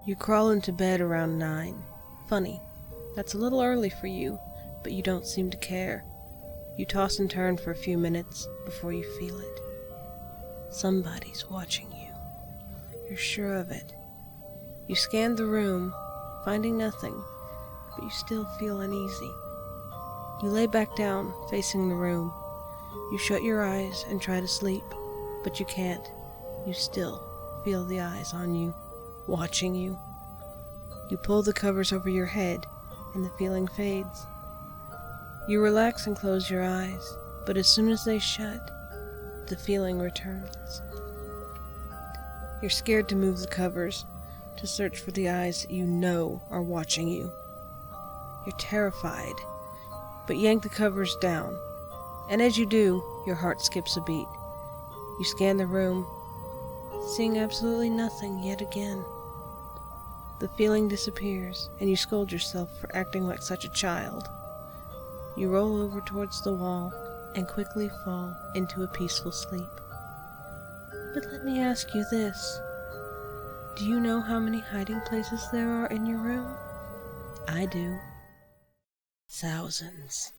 You crawl into bed around 9. Funny, that's a little early for you, but you don't seem to care. You toss and turn for a few minutes before you feel it. Somebody's watching you. You're sure of it. You scan the room, finding nothing, but you still feel uneasy. You lay back down, facing the room. You shut your eyes and try to sleep, but you can't. You still feel the eyes on you, watching you. You pull the covers over your head, and the feeling fades. You relax and close your eyes, but as soon as they shut, the feeling returns. You're scared to move the covers, to search for the eyes that you know are watching you. You're terrified, but yank the covers down, and as you do, your heart skips a beat. You scan the room, seeing absolutely nothing yet again. The feeling disappears, and you scold yourself for acting like such a child. You roll over towards the wall and quickly fall into a peaceful sleep. But let me ask you this. Do you know how many hiding places there are in your room? I do. Thousands.